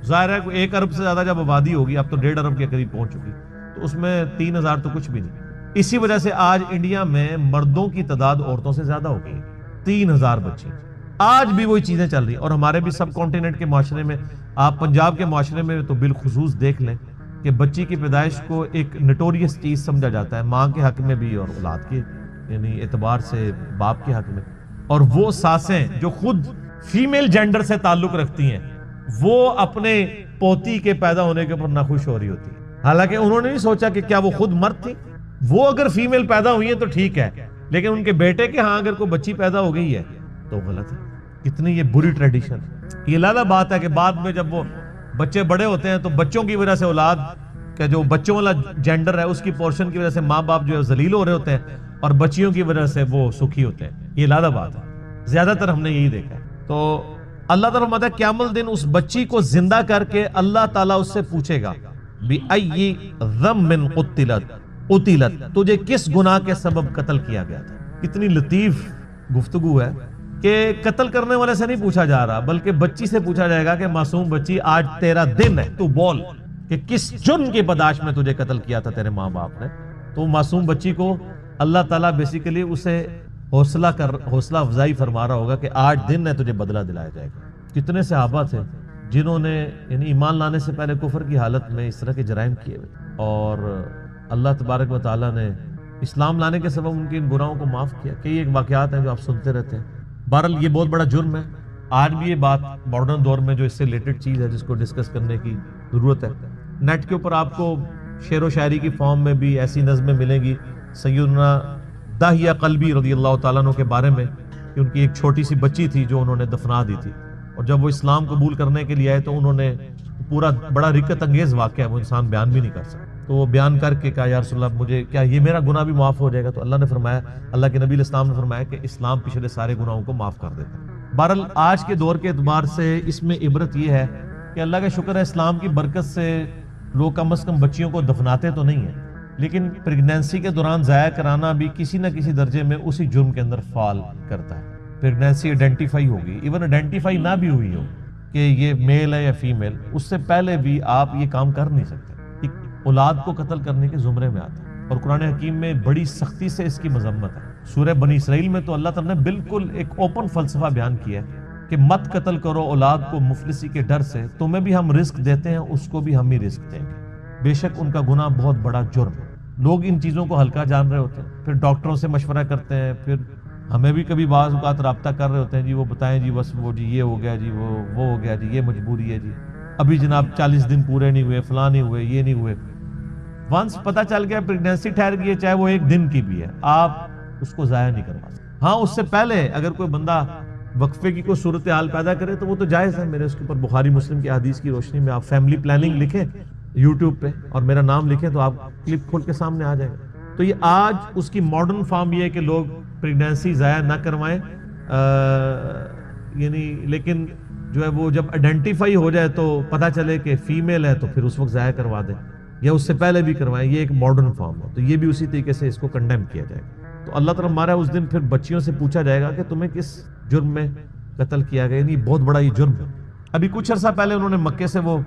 ظاہر ہے 1 ارب سے زیادہ جب آبادی ہوگی, اب تو 1.5 ارب کے قریب پہنچ چکی, تو اس میں 3000 تو کچھ بھی نہیں. اسی وجہ سے آج انڈیا میں مردوں کی تعداد عورتوں سے زیادہ ہو گئی. 3000 بچے. آج بھی وہی چیزیں چل رہی ہیں. اور ہمارے بھی سب کانٹیننٹ کے معاشرے میں, آپ پنجاب کے معاشرے میں تو بالخصوص دیکھ لیں کہ بچی کی پیدائش کو ایک نٹوریس چیز سمجھا جاتا ہے, ماں کے حق میں بھی اور اولاد کے یعنی اعتبار سے باپ کے حق میں. اور وہ ساسیں جو خود فیمیل جینڈر سے تعلق رکھتی ہیں وہ اپنے پوتی کے پیدا ہونے کے اوپر ناخوش ہو رہی ہوتی ہیں, حالانکہ انہوں نے نہیں سوچا کہ کیا وہ خود مرد تھی. وہ اگر فیمیل پیدا ہوئی ہیں تو ٹھیک ہے, لیکن ان کے بیٹے کے ہاں اگر کوئی بچی پیدا ہو گئی ہے تو غلط ہے. کتنی یہ بری ٹریڈیشن. یہ علیحدہ بات ہے کہ بعد میں جب وہ بچے بڑے ہوتے ہیں تو بچوں کی وجہ سے اولاد کا جو بچوں والا جینڈر ہے اس کی پورشن کی وجہ سے ماں باپ جو ہے ذلیل ہو رہے ہوتے ہیں, اور بچیوں کی وجہ سے وہ سکھی ہوتے ہیں. یہ علیحدہ بات ہے, زیادہ تر ہم نے یہی دیکھا ہے. تو اللہ تعالیٰ فرماتا ہے قیامت دن اس بچی کو زندہ کر کے اللہ تعالیٰ اس سے پوچھے گا بِأَيِّ ذَنبٍ قُتِلَتْ. تجھے کس گناہ کے سبب قتل کیا گیا تھا. کتنی لطیف گفتگو ہے کہ قتل کرنے والے سے نہیں پوچھا جا رہا, بلکہ بچی سے پوچھا جائے گا کہ معصوم بچی آج تیرا دن ہے, تو بول کہ کس جرم کی پاداش میں تجھے قتل کیا تھا تیرے ماں باپ نے. تو معصوم بچی کو اللہ تعالیٰ بیسیکلی اسے حوصلہ افزائی فرما رہا ہوگا کہ آج دن ہے, تجھے بدلہ دلایا جائے گا. کتنے صحابہ تھے جنہوں نے یعنی ایمان لانے سے پہلے کفر کی حالت میں اس طرح کے جرائم کیے ہوئے, اور اللہ تبارک و تعالیٰ نے اسلام لانے کے سبب ان کے ان گناہوں کو معاف کیا. کئی ایک واقعات ہیں جو آپ سنتے رہتے ہیں. بہرحال یہ بہت بڑا جرم ہے. آج بھی یہ بات ماڈرن دور میں جو اس سے ریلیٹڈ چیز ہے جس کو ڈسکس کرنے کی ضرورت ہے. نیٹ کے اوپر آپ کو شعر و شاعری کی فارم میں بھی ایسی نظمیں ملیں گی سیدنا داہیہ قلبی رضی اللہ تعالیٰ عنہ کے بارے میں, کہ ان کی ایک چھوٹی سی بچی تھی جو انہوں نے دفنا دی تھی, اور جب وہ اسلام قبول کرنے کے لیے آئے تو انہوں نے پورا بڑا رکت انگیز واقعہ ہے, وہ انسان بیان بھی نہیں کر سکتا. تو وہ بیان کر کے کہا یا رسول اللہ مجھے کیا یہ میرا گناہ بھی معاف ہو جائے گا. تو اللہ نے فرمایا, اللہ کے نبی علیہ السلام نے فرمایا کہ اسلام پچھلے سارے گناہوں کو معاف کر دیتا ہے. بہرحال آج کے دور کے اعتبار سے اس میں عبرت یہ ہے کہ اللہ کا شکر ہے اسلام کی برکت سے لوگ کم از کم بچیوں کو دفناتے تو نہیں ہیں, لیکن پریگنینسی کے دوران ضائع کرانا بھی کسی نہ کسی درجے میں اسی جرم کے اندر فال کرتا ہے. پریگنینسی آئیڈینٹیفائی ہوگی, ایون آئیڈینٹیفائی نہ بھی ہوئی ہو کہ یہ میل ہے یا فیمیل, اس سے پہلے بھی آپ یہ کام کر نہیں سکتے. ایک اولاد کو قتل کرنے کے زمرے میں آتا ہے, اور قرآن حکیم میں بڑی سختی سے اس کی مذمت ہے. سورہ بنی اسرائیل میں تو اللہ تعالیٰ نے بالکل ایک اوپن فلسفہ بیان کیا ہے کہ مت قتل کرو اولاد کو مفلسی کے ڈر سے, تمہیں بھی ہم رزق دیتے ہیں اس کو بھی ہم ہی رزق دیں گے, بے شک ان کا گناہ بہت بڑا جرم ہے. لوگ ان چیزوں کو ہلکا جان رہے ہوتے ہیں, پھر ڈاکٹروں سے مشورہ کرتے ہیں, پھر ہمیں بھی کبھی بعض اوقات رابطہ کر رہے ہوتے ہیں, جی وہ بتائیں جی بس وہ جی یہ ہو گیا جی وہ ہو گیا جی یہ مجبوری ہے جی, ابھی جناب 40 دن پورے نہیں ہوئے, فلاں نہیں ہوئے, یہ نہیں ہوئے. ونس پتہ چل گیا پریگنینسی ٹھہر گئی ہے, چاہے وہ 1 دن کی بھی ہے, آپ اس کو ضائع نہیں کروا سکتے. ہاں اس سے پہلے اگر کوئی بندہ وقفے کی کوئی صورتحال پیدا کرے تو وہ تو جائز ہے. میرے اس کے اوپر بخاری مسلم کی حدیث کی روشنی میں آپ فیملی پلاننگ لکھیں, یوٹیوب پہ اور میرا نام لکھیں تو آپ کلپ کھول کے سامنے آ جائے گا. تو یہ آج اس کی ماڈرن فارم یہ ہے کہ لوگ پریگنینسی ضائع نہ کروائیں، یعنی لیکن جو ہے وہ جب آئیڈینٹیفائی ہو جائے تو پتہ چلے کہ فیمیل ہے تو پھر اس وقت ضائع کروا دیں، یا اس سے پہلے بھی کروائیں. یہ ایک ماڈرن فارم ہے، تو یہ بھی اسی طریقے سے اس کو کنڈیم کیا جائے گا. تو اللہ تعالیٰ ہمارا اس دن پھر بچیوں سے پوچھا جائے گا کہ تمہیں کس جرم میں قتل کیا گیا. یعنی بہت بڑا یہ جرم ہے. ابھی کچھ عرصہ پہلے انہوں نے مکے سے وہ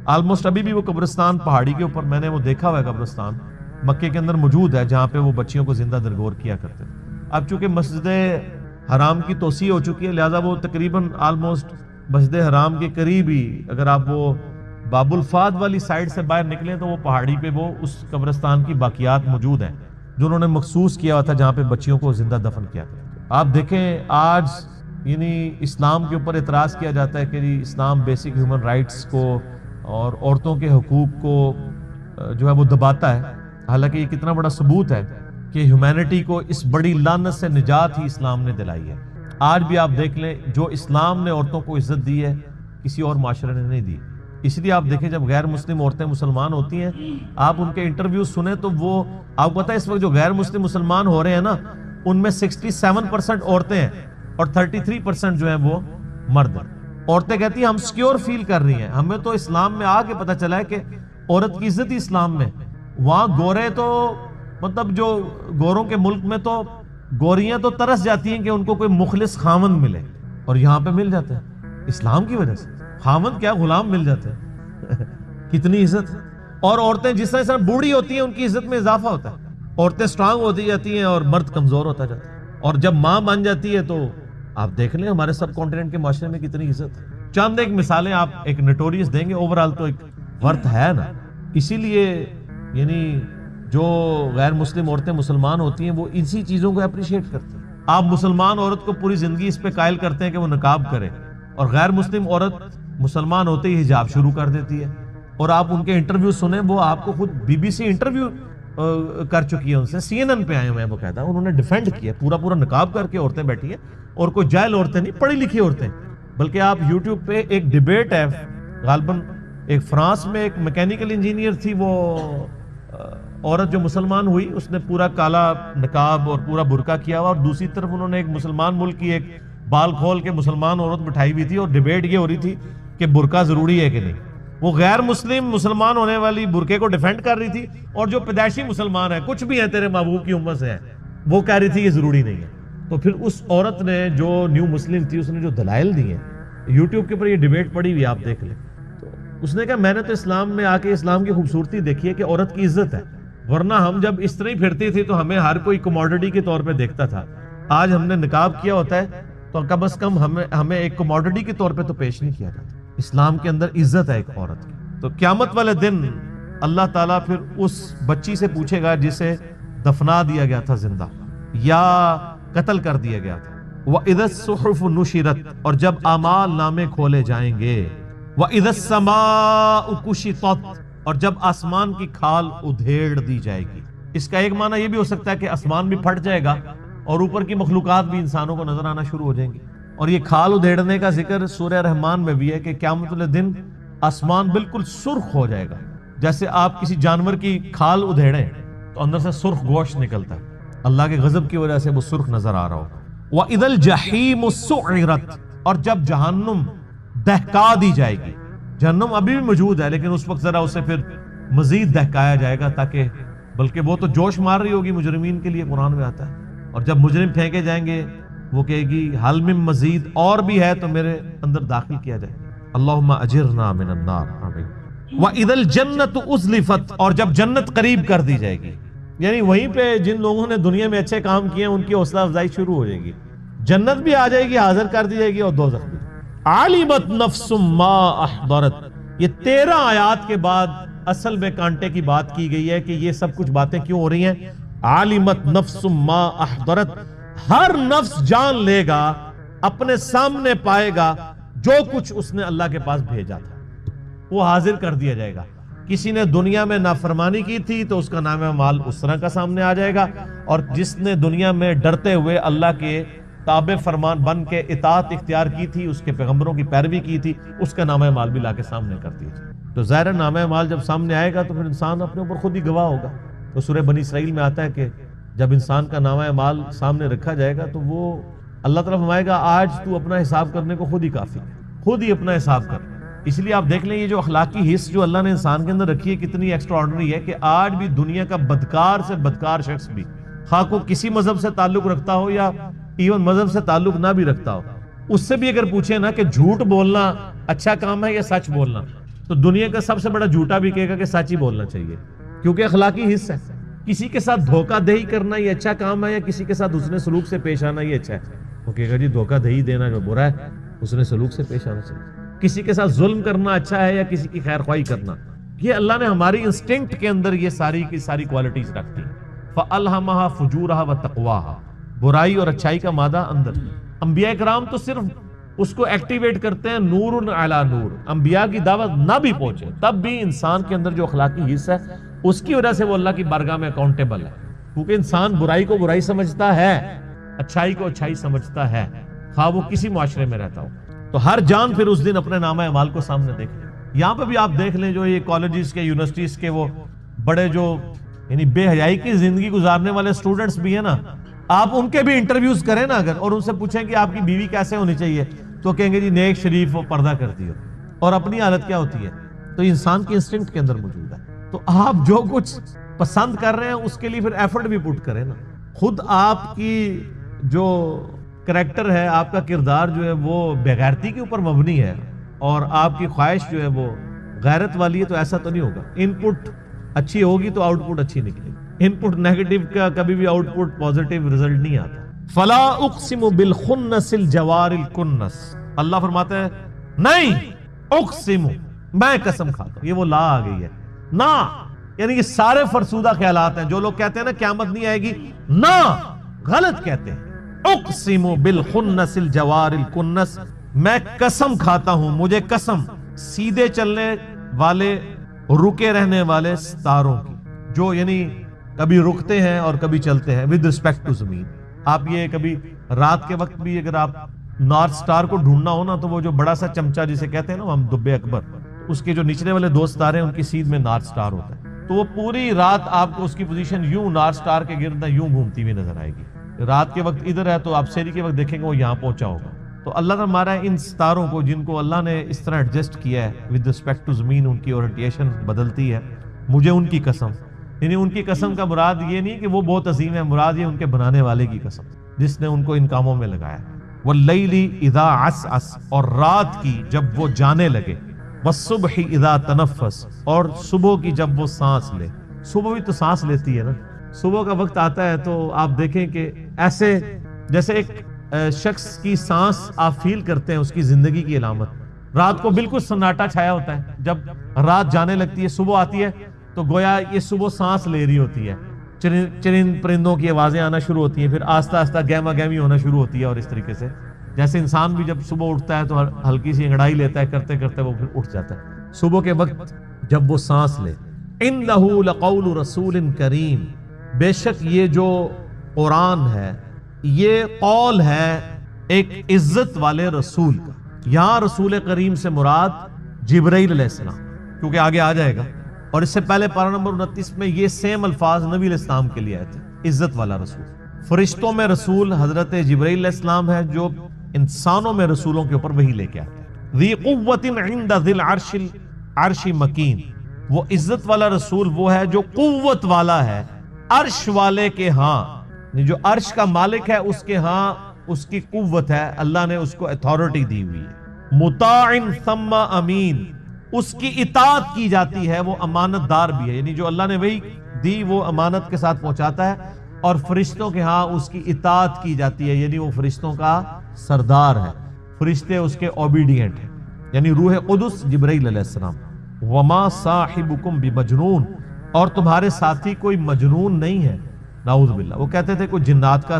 آلموسٹ ابھی بھی وہ قبرستان پہاڑی کے اوپر میں نے وہ دیکھا ہوا ہے، قبرستان مکے کے اندر موجود ہے جہاں پہ وہ بچیوں کو زندہ درگور کیا کرتے تھے. اب چونکہ مسجد حرام کی توسیع ہو چکی ہے لہٰذا وہ تقریباً آلموسٹ مسجد حرام کے قریب ہی، اگر آپ وہ باب الفاد والی سائڈ سے باہر نکلیں تو وہ پہاڑی پہ وہ اس قبرستان کی باقیات موجود ہیں جو انہوں نے مخصوص کیا ہوا تھا جہاں پہ بچیوں کو زندہ دفن کیا کرتے تھے. آپ دیکھیں آج یعنی اسلام کے اوپر اعتراض کیا جاتا ہے کہ اسلام بیسک ہیومن رائٹس کو اور عورتوں کے حقوق کو جو ہے وہ دباتا ہے، حالانکہ یہ کتنا بڑا ثبوت ہے کہ ہیومینٹی کو اس بڑی لعنت سے نجات ہی اسلام نے دلائی ہے. آج بھی آپ دیکھ لیں جو اسلام نے عورتوں کو عزت دی ہے کسی اور معاشرے نے نہیں دی. اس لیے آپ دیکھیں جب غیر مسلم عورتیں مسلمان ہوتی ہیں آپ ان کے انٹرویو سنیں تو وہ آپ کو پتہ ہے اس وقت جو غیر مسلم مسلمان ہو رہے ہیں نا ان میں 67% عورتیں ہیں اور 33% جو ہیں وہ مرد ہیں. عورتیں کہتی ہیں ہم سیکیور فیل کر رہی ہیں، ہمیں تو اسلام میں آ کے پتہ چلا ہے کہ عورت کی عزت ہی اسلام میں. وہاں گورے تو مطلب جو گوروں کے ملک میں تو گوریاں تو ترس جاتی ہیں کہ ان کو کوئی مخلص خاوند ملے، اور یہاں پہ مل جاتے ہیں اسلام کی وجہ سے. خاوند کیا غلام مل جاتے ہیں کتنی عزت ہے. اور عورتیں جس طرح بوڑھی ہوتی ہیں ان کی عزت میں اضافہ ہوتا ہے. عورتیں سٹرانگ ہوتی جاتی ہیں اور مرد کمزور ہوتا جاتا ہے. اور جب ماں بن جاتی ہے تو آپ دیکھ لیں ہمارے سب کانٹیننٹ کے معاشرے میں کتنی عزت ہے. چند ایک مثالیں آپ ایک نوٹوریس دیں گے، اوورال تو ایک ورتھ ہے نا. اسی لیے یعنی جو غیر مسلم عورتیں مسلمان ہوتی ہیں وہ اسی چیزوں کو اپریشیٹ کرتی ہیں. آپ مسلمان عورت کو پوری زندگی اس پہ قائل کرتے ہیں کہ وہ نقاب کرے، اور غیر مسلم عورت مسلمان ہوتے ہی حجاب شروع کر دیتی ہے. اور آپ ان کے انٹرویو سنیں، وہ آپ کو خود بی بی سی انٹرویو کر چکی ہے ان سے، سی این این پہ آئے ہوئے ہیں، وہ کہتا ہے انہوں نے ڈیفینڈ کیا پورا نقاب کر کے عورتیں بیٹھی ہیں، اور کوئی جاہل عورتیں نہیں، پڑھی لکھی عورتیں. بلکہ آپ یوٹیوب پہ ایک ڈیبیٹ ہے غالباً ایک فرانس میں ایک میکینیکل انجینئر تھی، وہ عورت جو مسلمان ہوئی اس نے پورا کالا نقاب اور پورا برقع کیا ہوا، اور دوسری طرف انہوں نے ایک مسلمان ملک کی ایک بال کھول کے مسلمان عورت بٹھائی ہوئی تھی، اور ڈیبیٹ یہ ہو رہی تھی کہ برقع ضروری ہے کہ نہیں. وہ غیر مسلم مسلمان ہونے والی برقعے کو ڈیفینڈ کر رہی تھی، اور جو پیدائشی مسلمان ہے کچھ بھی ہیں تیرے محبوب کی امت سے ہیں وہ کہہ رہی تھی یہ ضروری نہیں ہے. تو پھر اس عورت نے جو نیو مسلم تھی اس نے جو دلائل دی ہیں یوٹیوب کے اوپر یہ ڈیبیٹ پڑی ہوئی آپ دیکھ لیں. تو اس نے کہا میں نے تو اسلام میں آ کے اسلام کی خوبصورتی دیکھی ہے کہ عورت کی عزت ہے، ورنہ ہم جب اس طرح ہی پھرتی تھی تو ہمیں ہر کوئی کموڈٹی کے طور پہ دیکھتا تھا. آج ہم نے نقاب کیا ہوتا ہے تو کم از کم ہمیں ایک کموڈٹی کے طور پہ تو پیش نہیں کیا جاتا. اسلام کے اندر عزت ہے ایک عورت کی. تو قیامت والے دن اللہ تعالیٰ پھر اس بچی سے پوچھے گا جسے دفنا دیا گیا تھا زندہ یا قتل کر دیا گیا تھا. وَإِذَا الصُّحُفُ نُشِرَتْ، اور جب اعمال نامے کھولے جائیں گے. وَإِذَا السَّمَاءُ كُشِطَتْ، اور جب آسمان کی کھال ادھیڑ دی جائے گی. اس کا ایک معنی یہ بھی ہو سکتا ہے کہ آسمان بھی پھٹ جائے گا اور اوپر کی مخلوقات بھی انسانوں کو نظر آنا شروع ہو جائیں گی. اور یہ کھال ادھیڑنے کا ذکر سورہ رحمان میں بھی ہے کہ قیامت والے دن آسمان بالکل سرخ ہو جائے گا. جیسے آپ کسی جانور کی کھال ادھیڑیں تو اندر سے سرخ گوشت نکلتا ہے، اللہ کے غضب کی وجہ سے وہ سرخ نظر آ رہا ہوگا. وَإِذَا الْجَحِيمُ سُعِّرَتْ، اور جب جہنم دہکا دی جائے گی. جہنم ابھی بھی موجود ہے لیکن اس وقت ذرا اسے پھر مزید دہکایا جائے گا تاکہ بلکہ وہ تو جوش مار رہی ہوگی مجرمین کے لیے، قرآن میں آتا ہے. اور جب مجرم پھینکے جائیں گے وہ کہے گی حل من مزید، اور بھی ہے تو میرے اندر داخل کیا جائے. اللہم اجرنا من النار، آمین. وَإِذَا الْجَنَّةُ أُزْلِفَتْ، اور جب جنت قریب کر دی جائے گی. یعنی وہیں پہ جن لوگوں نے دنیا میں اچھے کام کیے ہیں ان کی حوصلہ افزائی شروع ہو جائے گی. جنت بھی آ جائے گی، حاضر کر دی جائے گی، اور دوزخ بھی. عَلِمَتْ نَفْسٌ مَا أَحْضَرَتْ، یہ 13 آیات کے بعد اصل میں کانٹے کی بات کی گئی ہے کہ یہ سب کچھ باتیں کیوں ہو رہی ہیں. عَلِمَتْ نَفْسٌ مَا أَحْضَرَتْ، ہر نفس جان لے گا، اپنے سامنے پائے گا جو کچھ اس نے اللہ کے پاس بھیجا تھا وہ حاضر کر دیا جائے گا. کسی نے دنیا میں نافرمانی کی تھی تو اس کا نام اعمال اس طرح کا سامنے آ جائے گا، اور جس نے دنیا میں ڈرتے ہوئے اللہ کے تابع فرمان بن کے اطاعت اختیار کی تھی، اس کے پیغمبروں کی پیروی کی تھی، اس کا نامہ اعمال بھی لا کے سامنے کر دیا۔ تو ظاہر نامہ اعمال جب سامنے آئے گا تو پھر انسان اپنے اوپر خود ہی گواہ ہوگا۔ تو سورہ بنی اسرائیل میں آتا ہے کہ جب انسان کا نامہ اعمال سامنے رکھا جائے گا تو وہ اللہ تعالیٰ فرمائے گا آج تو اپنا حساب کرنے کو خود ہی کافی ہے، خود ہی اپنا حساب کر۔ اس لیے آپ دیکھ لیں یہ جو اخلاقی حص جو اللہ نے انسان کے اندر رکھی ہے کتنی ایکسٹرا آرڈنری ہے کہ آج بھی دنیا کا بدکار سے بدکار شخص بھی، خواہ کو کسی مذہب سے تعلق رکھتا ہو یا ایون مذہب سے تعلق نہ بھی رکھتا ہو، اس سے بھی اگر پوچھیں نا کہ جھوٹ بولنا اچھا کام ہے یا سچ بولنا، تو دنیا کا سب سے بڑا جھوٹا بھی کہے گا کہ سچ ہی بولنا چاہیے، کیونکہ اخلاقی حص ہے۔ کسی کے ساتھ دھوکہ دہی کرنا یہ اچھا کام ہے یا کسی کے ساتھ حسن سلوک سے پیش آنا یہ اچھا ہے؟ وہ کہے گا جی دھوکہ دہی دینا جو برا ہے، حسن سلوک سے پیش آنا چاہیے۔ کسی کے ساتھ ظلم کرنا اچھا ہے یا کسی کی خیر خواہی کرنا؟ یہ اللہ نے ہماری انسٹنکٹ کے اندر یہ ساری کی ساری کوالٹیز رکھتی ہیں۔ فَأَلْهَمَهَا فُجُورَهَا وَتَقْوَاهَا، برائی اور اچھائی کا مادہ اندر۔ انبیاء کرام تو صرف اس کو ایکٹیویٹ کرتے ہیں نور علی نور، انبیاء کی دعوت نہ بھی پہنچے تب بھی انسان کے اندر جو اخلاقی حصہ ہے اس کی وجہ سے وہ اللہ کی بارگاہ میں اکاؤنٹیبل ہے، کیونکہ انسان برائی کو برائی سمجھتا ہے، اچھائی کو اچھائی سمجھتا ہے، خواہ وہ کسی معاشرے میں رہتا ہو۔ تو ہر جان پھر اس دن اپنے نامہ اعمال کو سامنے دیکھے۔ یہاں پہ بھی آپ دیکھ لیں جو یہ کالجز کے یونیورسٹیز کے وہ بڑے جو یعنی بے حیائی کی زندگی گزارنے والے سٹوڈنٹس بھی ہیں نا، آپ ان کے بھی انٹرویوز کریں نا اگر، اور ان سے پوچھیں کہ آپ کی بیوی کیسے ہونی چاہیے، تو کہیں گے جی نیک شریف و پردہ کرتی ہو، اور اپنی حالت کیا ہوتی ہے؟ تو انسان کی انسٹنکٹ کے اندر موجود ہے۔ تو آپ جو کچھ پسند کر رہے ہیں اس کے لیے پھر ایفرٹ بھی پٹ کریں نا۔ خود آپ کی جو کریکٹر ہے، آپ کا کردار جو ہے وہ بےغیرتی کے اوپر مبنی ہے اور آپ کی خواہش جو ہے وہ غیرت والی ہے، تو ایسا تو نہیں ہوگا۔ ان پٹ اچھی ہوگی تو آؤٹ پٹ اچھی نکلے گی، ان پٹ نیگیٹو کا کبھی بھی آؤٹ پٹ پازیٹیو رزلٹ نہیں آتا۔ فلا اقسم بالخنس الجوار الکنس، اللہ فرماتے ہیں نہیں اقسم، میں قسم کھاتا ہوں۔ یہ وہ لا آ گئی ہے نا، یعنی یہ سارے فرسودہ خیالات ہیں۔ جو لوگ کہتے ہیں نا قیامت نہیں آئے گی، نہ، غلط کہتے ہیں۔ اقسم بالخنس الجوار الکنس، میں قسم کھاتا ہوں، مجھے قسم سیدھے چلنے والے رکے رہنے والے ستاروں کی، جو یعنی کبھی رکتے ہیں اور کبھی چلتے ہیں ود رسپیکٹ ٹو زمین۔ آپ یہ کبھی رات کے وقت بھی اگر آپ نارتھ سٹار کو ڈھونڈنا ہو نا، تو وہ جو بڑا سا چمچا جسے کہتے ہیں نا ہم دبے اکبر، اس کے جو نچلے والے دو ستارے ہیں ان کی سیدھ میں نارتھ سٹار ہوتا ہے، تو وہ پوری رات آپ کو اس کی پوزیشن یوں نارتھ سٹار کے گرد یوں گھومتی ہوئی نظر آئے گی۔ رات کے وقت ادھر ہے تو آپ سحری کے وقت دیکھیں گے وہ یہاں پہنچا ہوگا۔ تو اللہ نے ہمارا ان ستاروں کو، جن کو اللہ نے اس طرح ایڈجسٹ کیا ہے ود رسپیکٹ ٹو زمین، ان کی اورینٹیشن بدلتی ہے، مجھے ان کی قسم، یعنی ان کی قسم کا مراد یہ نہیں کہ وہ بہت عظیم ہے، مراد یہ ان کے بنانے والے کی قسم جس نے ان کو ان کاموں میں لگایا۔ واللیل اذا عسعس، اور رات کی جب وہ جانے لگے، والصبح اذا تنفس، اور صبح کی جب وہ سانس لے۔ صبح بھی تو سانس لیتی ہے نا، صبح کا وقت آتا ہے تو آپ دیکھیں کہ ایسے جیسے ایک شخص کی سانس آپ فیل کرتے ہیں اس کی زندگی کی علامت۔ رات کو بالکل سناٹا چھایا ہوتا ہے، جب رات جانے لگتی ہے صبح آتی ہے تو گویا یہ صبح سانس لے رہی ہوتی ہے، چرند پرندوں کی آوازیں آنا شروع ہوتی ہیں، پھر آہستہ آہستہ گہما گہمی ہونا شروع ہوتی ہے، اور اس طریقے سے جیسے انسان بھی جب صبح اٹھتا ہے تو ہلکی سی انگڑائی لیتا ہے، کرتے کرتے وہ پھر اٹھ جاتا ہے۔ صبح کے وقت جب وہ سانس لے، اِنَّهُ لَقَوْلُ رَسُولٍ کریم، بے شک یہ جو قرآن ہے یہ قول ہے ایک عزت والے رسول کا۔ یہاں رسول کریم سے مراد جبرائیل علیہ السلام، کیونکہ آگے آ جائے گا، اور اس سے پہلے پارہ نمبر 29 میں یہ سیم الفاظ نبی علیہ السلام کے لیے آئے تھے، عزت والا رسول۔ فرشتوں میں رسول حضرت جبرائیل علیہ السلام ہے، جو انسانوں میں رسولوں کے اوپر وحی لے کے آتے ہیں۔ ذی قوت عند ذی العرش عرش مکین، وہ عزت والا رسول وہ ہے جو قوت والا ہے عرش والے کے ہاں، جو عرش کا مالک ہے اس کے ہاں اس کی قوت ہے، اللہ نے اس کو اتھارٹی دی ہوئی ہے۔ مطاع ثم امین، اس کی اطاعت کی جاتی ہے، وہ امانت دار بھی ہے، یعنی جو اللہ نے وہی دی وہ امانت کے ساتھ پہنچاتا ہے، اور فرشتوں کے ہاں اس کی اطاعت کی جاتی ہے، یعنی وہ فرشتوں کا سردار ہے، فرشتے اس کے اوبیڈینٹ ہیں، یعنی روح قدس جبرائیل علیہ السلام۔ وما صاحبکم بمجنون، اور تمہارے ساتھی کوئی مجنون نہیں ہے، نعوذ باللہ۔ وہ کہتے تھے کوئی جنات کا